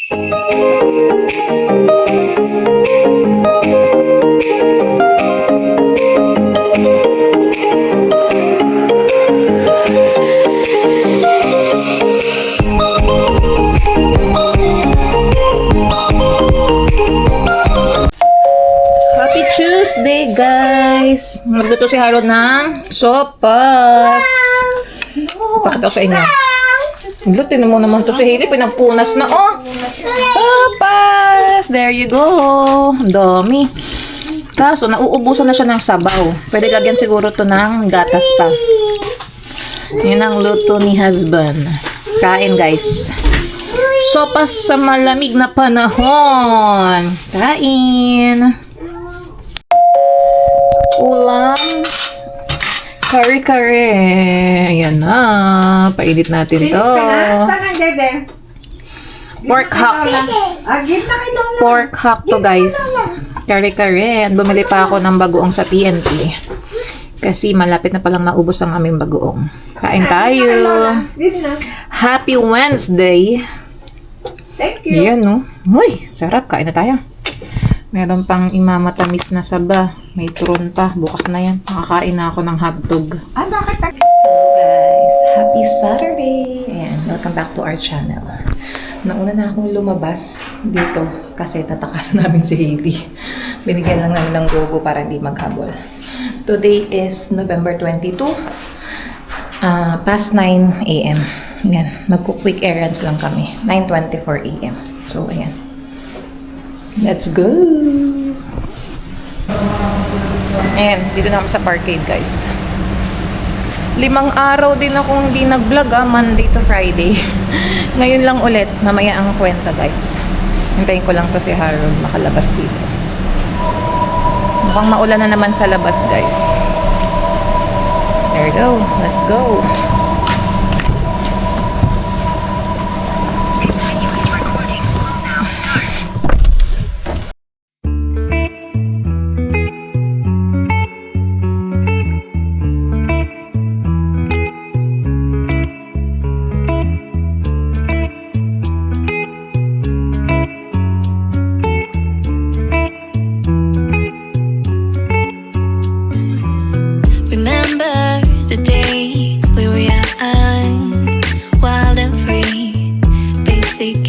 Happy Tuesday, guys! Magluto si Harold ng sopas. Pakita ko sa inyo. Magluto mo naman to si Hailey. Pinagpunas na, oh! Sopas! There you go! Dami. Kaso, nauubusan na siya ng sabaw. Pwede lagyan siguro to ng gatas pa. Yan ang luto ni husband. Kain, guys. Sopas sa malamig na panahon. Kain! Ulam. Kare-kare. Ayan na. Painit natin to. Pork hock. Pork hock to, guys. Kare-kare. Bumili pa ako ng bagoong sa TNT. Kasi malapit na palang maubos ang aming bagoong. Kain tayo. Happy Wednesday. Thank you. Ayan, no? Uy, sarap. Kain na tayo. Meron pang imamatamis na saba. May turon pa. Bukas na yan. Nakakain na ako ng hotdog. Bakit? Hello guys! Happy Saturday! Ayan, welcome back to our channel. Nauna na akong lumabas dito kasi tatakasan namin si Hailey. Binigyan lang namin ng gogo para hindi maghabol. Today is November 22. Past 9 a.m. Ayan, magko-quick errands lang kami. 9:24 a.m. So, ayan. Let's go! Ayan, dito na kami sa parkade, guys. 5 araw din akong hindi nag-vlog, Monday to Friday. Ngayon lang ulit, mamaya ang kwenta, guys. Hintayin ko lang to si Harold makalabas dito. Mukhang maulan na naman sa labas, guys. There we go. Let's go.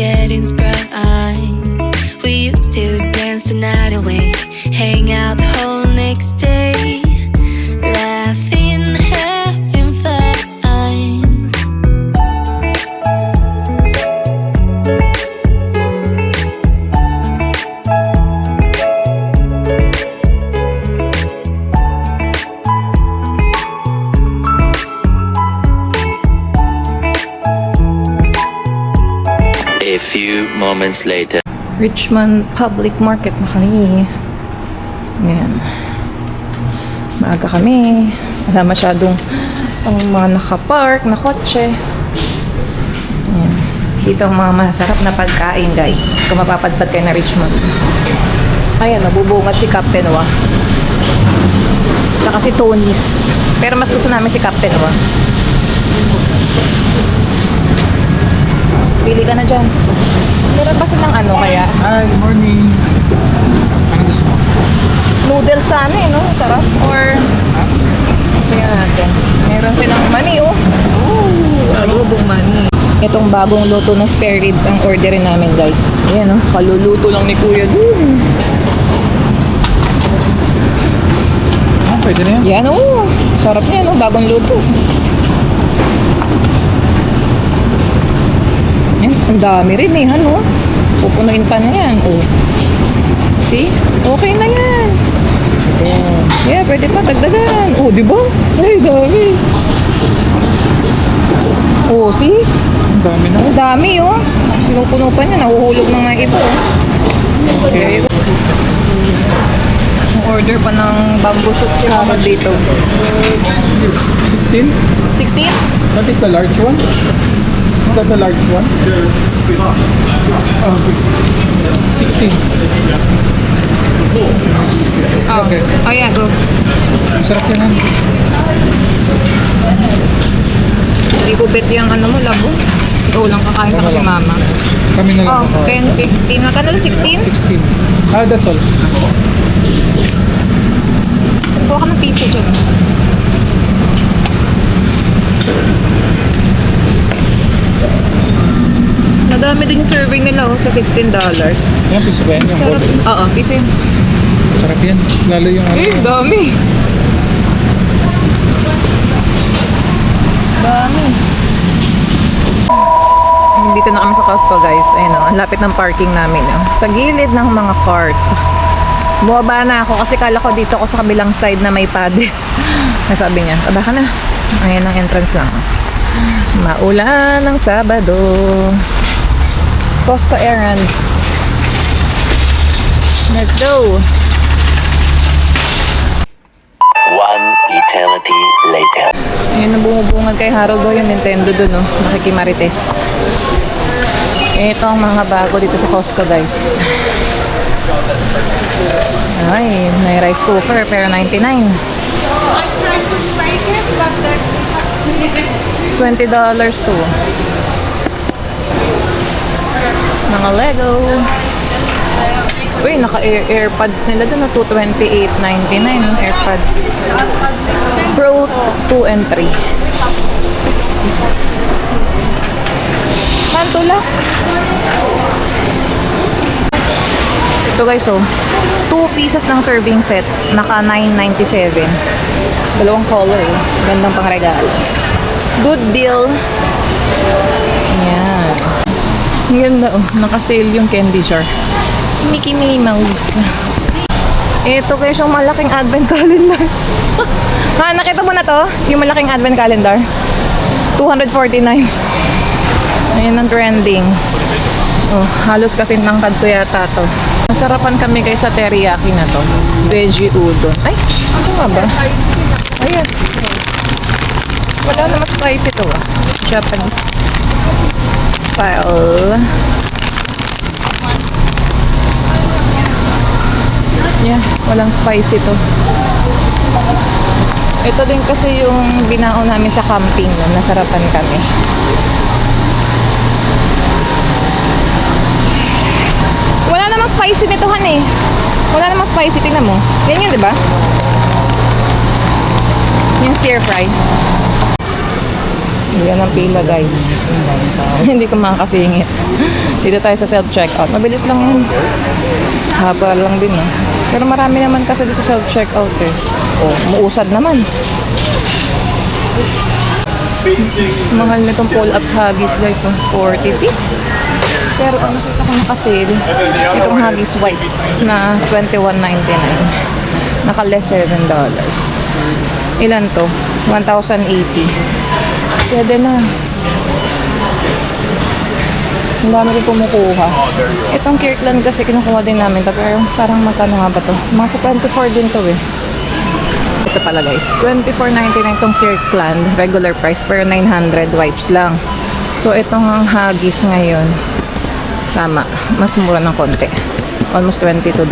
Getting sprung. We used to dance the night away, hang out the whole next day, laughing, having fun. A few moments later. Richmond Public Market na kami. Ayan. Maaga kami. Wala masyadong mga nakapark na kotse. Ayan. Dito ang mga masarap na pagkain, guys. Kung mapapadpad kayo na Richmond. Ayan, nabubungat si Captain Wa. Saka si Tony's. Pero mas gusto namin si Captain Wa. Pili ka na dyan. Meron pa silang ano kaya? Hi, good morning. Ano gusto mo? Noodles sana eh, no? Sarap. Or, tingnan natin. Meron silang mani, oh. Adobong mani. Itong bagong luto ng spare ribs ang orderin namin, guys. Ayan, oh. Kaluluto lang ni Kuya dun. Pwede na yan? Yan, oh. Sarap niya, no? Bagong luto. Yan, ang dami rin eh, ano? Pupunuin pa na yan, oh. See? Okay na yan. Ayan. Yeah, pwede pa, dagdagan. Oh, di ba? Ay, dami. Oh, see? Ang dami na. Ang dami, oh. Pinupuno pa niya, nahuhulog na nga iba, oh. Okay. Order pa ng bamboo shoot si Harold dito. 16? 16? That is the large one? Is that the large one? Oh, 16. Oh, okay. Oh, yeah, go. Ang sarap yan, ha? Hindi ko bet yung ano mo, labo. Ito lang kakain sa kasi mama. Kami na lang. Oh, 10, 15. Magkano lang? 16? 16. Ah, that's all. Kuha ka ng piso dyan. Madami din yung serving nila sa $16. Yan, piso ba yan? Yung Sarap. order. Oo, piso yun. Sarap yan. Lalo yung ano. Dami. Dami. Dito na kami sa Costco, guys. Ayun ang lapit ng parking namin. Sa gilid ng mga cart. Bumaba na ako kasi kala ko dito ako sa kabilang side na may paddle. Sabi niya, aba ka na. Ayan ang entrance lang. Maulan ng Sabado. Costco errands. Let's go. One eternity later. Ayan ang bumubungad kay Harold yung Nintendo dun, no? Nakikimarites. Ito ang mga bago dito sa Costco, guys. Ay, may rice cooker pero 99. $20 to. Mga Lego. Uy, naka-AirPods nila dun, no? $228.99 yung AirPods. Pro 2 and 3. Mantula. Ito guys, 2 pieces ng serving set. Naka $9.97. Dalawang color, eh. Gandang pangregalo. Good deal. Yan. Ang ganda, naka-sale yung candy jar. Mickey Mouse. Ito guys, yung malaking advent calendar. Ha, nakita mo na to? Yung malaking advent calendar. $249. Ayan ang trending. Oh, halos kasi tangkad ko yata to. Masarapan kami guys sa teriyaki na to. Veggie udon. Ay, ano nga ba? Ayan. Wala naman spicy to, ah. Japanese style. Yeah, walang spicy to. Ito din kasi yung binaon namin sa camping, no? Nasarapan kami. Wala namang spicy nito, han, eh. Wala namang spicy, tingnan mo. Yan yun, di ba? Yung stir fry. Yan ang pila, guys. Hindi ko makakasingit. Dito tayo sa self-checkout. Mabilis lang yun. Haba lang din, no? Pero marami naman kasi dito sa self-checkout, eh. Oh, muusad naman. Mahal nitong pull-ups Huggies, guys. 46. Pero ang nakita ko nakasale, itong Huggies wipes na $21.99. Naka-less $7. Ilan to? 1,080. Pwede na. Ang dami rin kumukuha. Itong Kirkland kasi kinukuha din namin. Pero parang magkano nga ba to? Mga sa 24 din to, eh. Ito pala, guys. $24.99 itong Kirkland. Regular price. Pero 900 wipes lang. So, itong Huggies ngayon. Tama. Mas mura ng konti. Almost $22.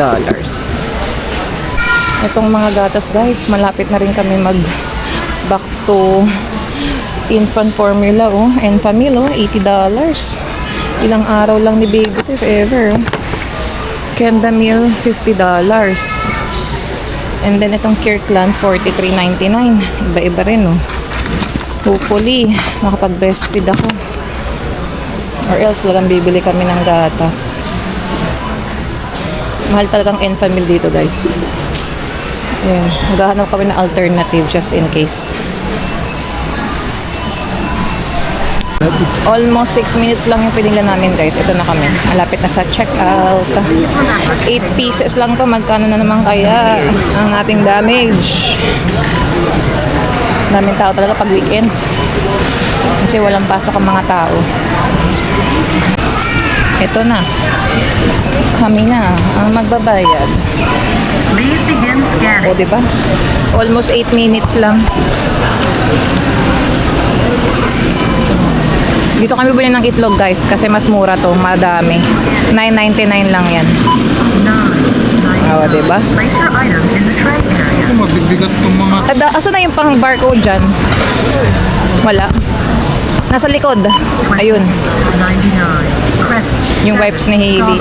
Itong mga gatas, guys. Malapit na rin kami back to infant formula, oh. Enfamil, oh. $80. Ilang araw lang ni baby, if ever. Kendamil, $50. And then, itong Kirkland, $43.99. Iba-iba rin, oh. Hopefully, makapag-breastfeed ako. Or else, lagang bibili kami ng gatas. Mahal talagang Enfamil dito, guys. Ayan. Maghahanap kami ng alternative just in case. Almost 6 minutes lang yung pinila namin, guys. Ito na kami. Malapit na sa checkout. 8 pieces lang to. Magkano na naman kaya ang ating damage? Daming tao talaga pag weekends. Kasi walang pasok ang mga tao. Ito na. Kami na ang magbabayad. Please begin scanning. O, diba? Almost 8 minutes lang. Dito kami bili ng itlog, guys, kasi mas mura to, madami. $9.99 lang yan. Awa, diba? Place your item in the tray area. Kung mabibigat itong mga... Asa na yung pang barcode dyan? Wala. Nasa likod. Ayun. 99. Credit. Yung wipes ni Hailey.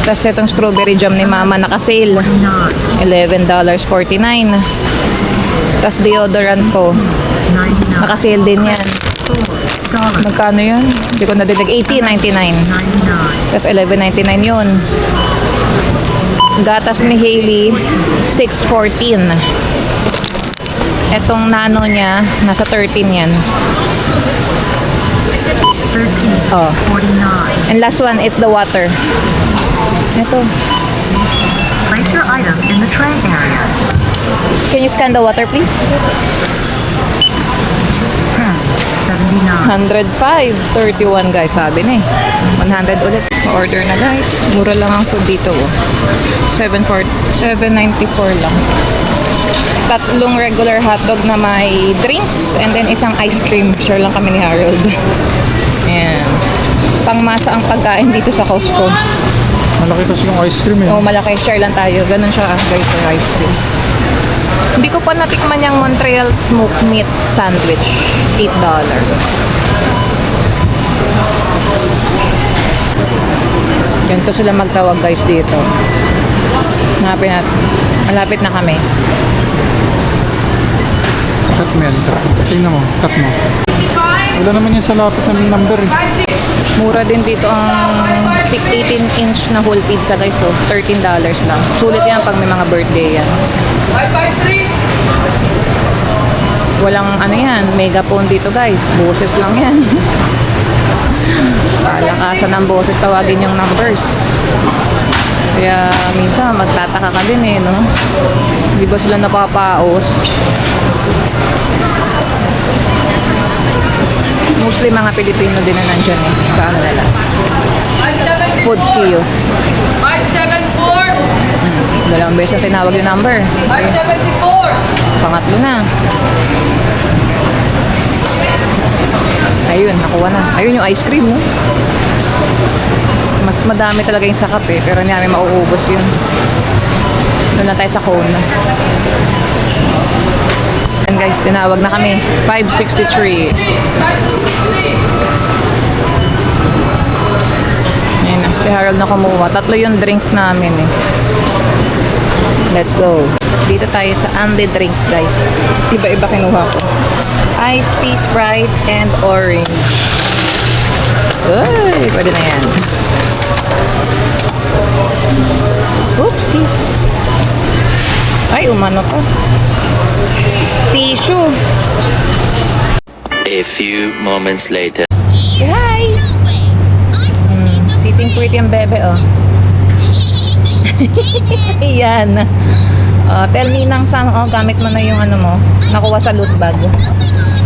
Tapos itong strawberry jam ni Mama naka-sale. $11.49. Tapos deodorant ko. 99. Naka-sale din yan. $4. Magkano yun? Hindi ko nadidig. $18.99. 99. Tapos $11.99 yun. Gatas ni Hailey, $6.14. Etong nano niya, nasa 13 yan. 13. Oh. 49. And last one, it's the water. Ito. Place your item in the tray area. Can you scan the water, please? 10. 79. 105. 31, guys. Sabi na eh. 100 ulit. Order na, guys. Mura lang ang food dito. Oh. 794 lang. Tatlong regular hotdog na may drinks and then isang ice cream. Share lang kami ni Harold. Ayan. Pangmasa ang pagkain dito sa Costco. Malaki kasi yung ice cream eh. Oh, malaki. Share lang tayo. Ganun siya, guys, sa ice cream. Hindi ko pa natikman yung Montreal smoked meat sandwich. $8. Ganito sila magtawag, guys, dito. Hanapin natin. Malapit na kami. Cut mo yan. Tingnan mo. Cut mo. Wala naman yan sa lapit ng number eh. Mura din dito ang 18-inch na whole pizza, guys. So, $13 lang. Sulit yan pag may mga birthday yan. Walang ano yan, megaphone dito, guys. Boses lang yan. Palakasan ng boses, tawagin yung numbers. Kaya minsan magtataka ka din eh, no? Di ba sila napapaos? Mostly mga Pilipino din na nandyan eh. Paano nila? Food kiosk. 574! Dalawang beses na tinawag yung number. 574! Pangatlo na. Ayun, nakuha na. Ayun yung ice cream, no? Mas madami talaga yung sakap eh. Pero hindi namin mauubos yun. Doon na tayo sa cone. And guys, tinawag na kami. 563. Ayun na. Si Harold na kumuha. Tatlo yung drinks namin eh. Let's go. Dito tayo sa Andy Drinks, guys. Iba-iba kinuha ko. Ice tea, Sprite, and orange. Uy, pwede na yan. Oopsies. Ay, umano pa. Tissue. A few moments later. Hi! Sitting pretty ang bebe, oh. Yan. Tell me nang sang, oh, gamit mo na yung ano mo. Nakuha sa loot bag.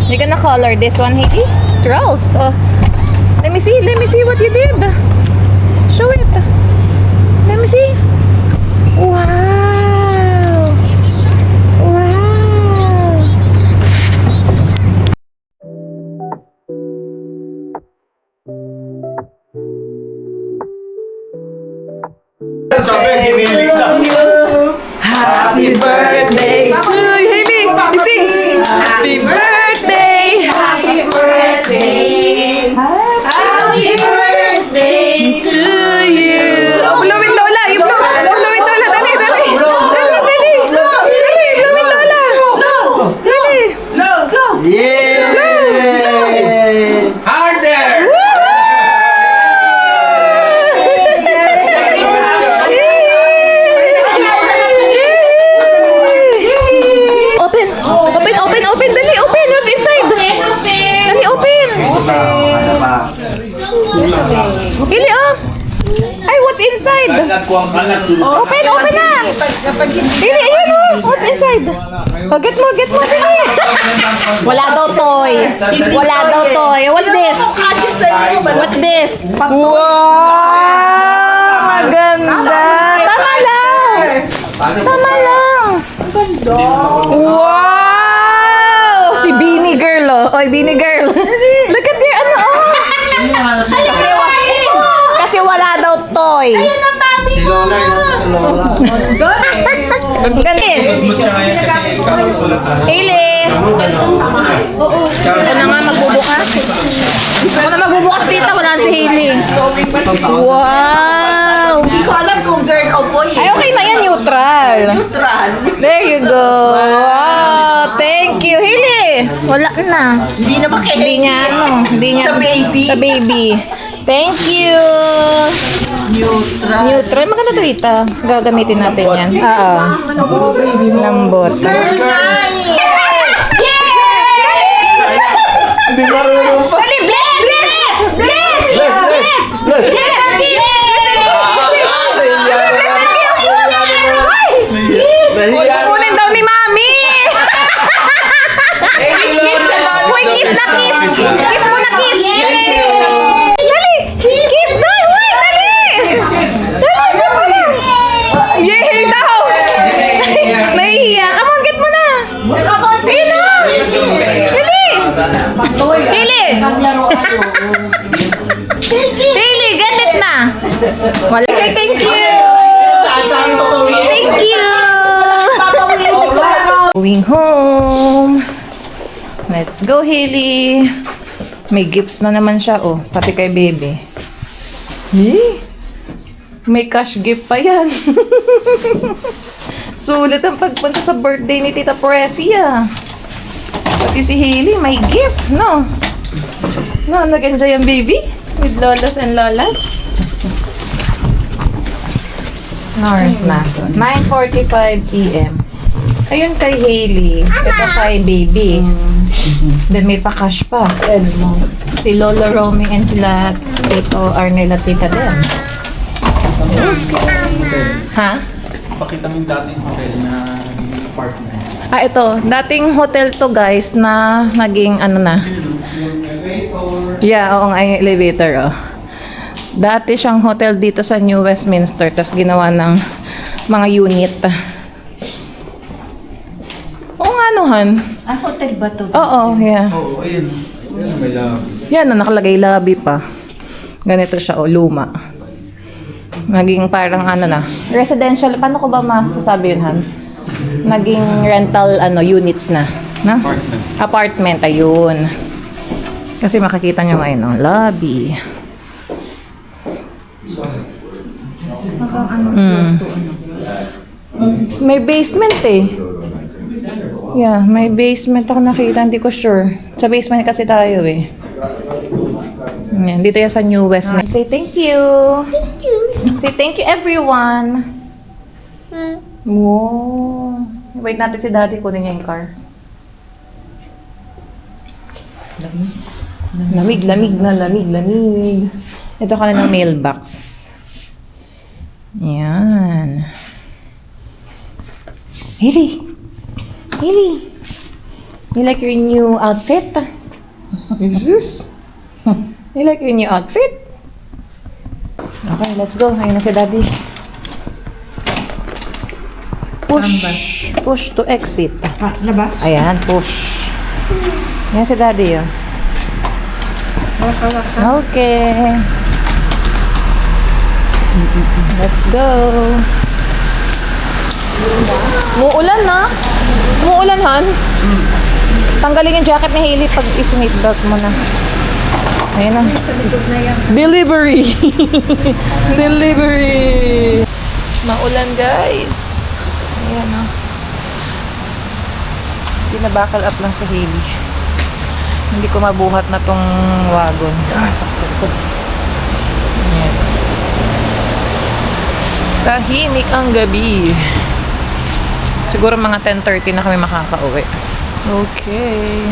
You gonna color this one, Hailey? Trolls. Oh. Let me see what you did. Show it. Let me see. Wow. Wow. Happy birthday to you, Hailey. You sing. Happy birthday. Happy birthday. Happy birthday to you. Oh, blowin Lola. You blow. Blowin Lola. Dali, dali. Dali, dali. Dali, blowin Lola. Dali. Open. Dali, open. What's inside? Dali, open. Ili, oh. Ay, what's inside? Open na. Ili, ayun, oh. What's inside? Oh, get mo, dali. Wala daw toy. What's this? What's this? Wow, maganda. Tama lang. Wow! Si Beanie Girl, oh. Oy, Beanie Girl. Look at your ano, oh. Kasi wala daw toy. Si Lola. Ganin. Hailey! Ako na nga magbubukas. Ako na magbubukas dito. Wala si Hailey. Wow! Hindi ko alam kung girl o boy. Ay, okay na yan. Neutral. Neutral. There you go. Wow! Thank you. Hailey! Wala na. Hindi naman kay Hindi niya, ano. Hindi niya. Sa baby. Sa baby. Thank you. Neutral. Neutral. Maganda to dito. Gagamitin natin yan. Oo. Lambot. Girl nga eh. Hindi marunong pa. Dali, bless! Bless! Bless! Kunin daw ni Mami! Uy, kiss na kiss! Kiss mo na kiss! Dali! Kiss na! Uy, dali! Dali! Yay daw! Nahihiya! Come on, get mo na! Ayun na! Dali! Dili! Dili, get it na! Wala. Say thank you! Thank you! Going home. Let's go, Hailey. May gifts na naman siya, oh. Pati kay baby. May cash gift pa yan. Sulit ang pagpunta sa birthday ni Tita Precia. Pati si Hailey, may gift, no? No, nag-enjoy ang baby? With lolas and lolas? Hours na. 9:45 p.m. Ayun kay Hailey. Ito kay baby. Then may pa-cash pa. Si Lola Romy and sila Tito Arnel at Tita Del. Ha? Pakita mo yung dating hotel na apartment. Ah, ito. Dating hotel to guys na naging ano na. Yeah, oo nga yung elevator, oh. Dati siyang hotel dito sa New Westminster, tapos ginawa ng mga unit. Oo nga, Han. Ah, hotel ba to? Oo, yeah. Oo, ayun. Ayun, may lobby. Yan, nakalagay lobby pa. Ganito siya, oh, luma. Naging parang ano na. Residential, paano ko ba masasabi yun, Han? Naging rental, units na. Na? Apartment. Apartment, ayun. Kasi makikita nyo ngayon, oh, lobby. May basement eh. Yeah, may basement ako nakita, hindi ko sure. Sa basement kasi tayo eh. Yan, dito yan sa New West. Say thank you. Thank you. Say thank you everyone. Wow. Wait natin si Daddy, kunin niya yung car. Lamig, lamig na, lamig, lamig. Ito ka na ng mailbox. Yan. Hailey! Hailey! You like your new outfit? Jesus! You like your new outfit? Okay, let's go. Ayun na si Daddy. Push. Push to exit. Ah, labas? Ayan, push. Ayan si Daddy, oh. Okay. Let's go. Muulan na. Muulan, Han. Tanggalin yung jacket ni Hailey pag isingit belt mo na. Ayan na. Delivery. Delivery. Maulan, guys. Ayan, oh. Binabakal up lang sa Hailey. Hindi ko mabuhat na tong wagon. Sakto ko. Ayan. Tahimik ang gabi. Siguro mga 10:30 na kami makakauwi. Okay.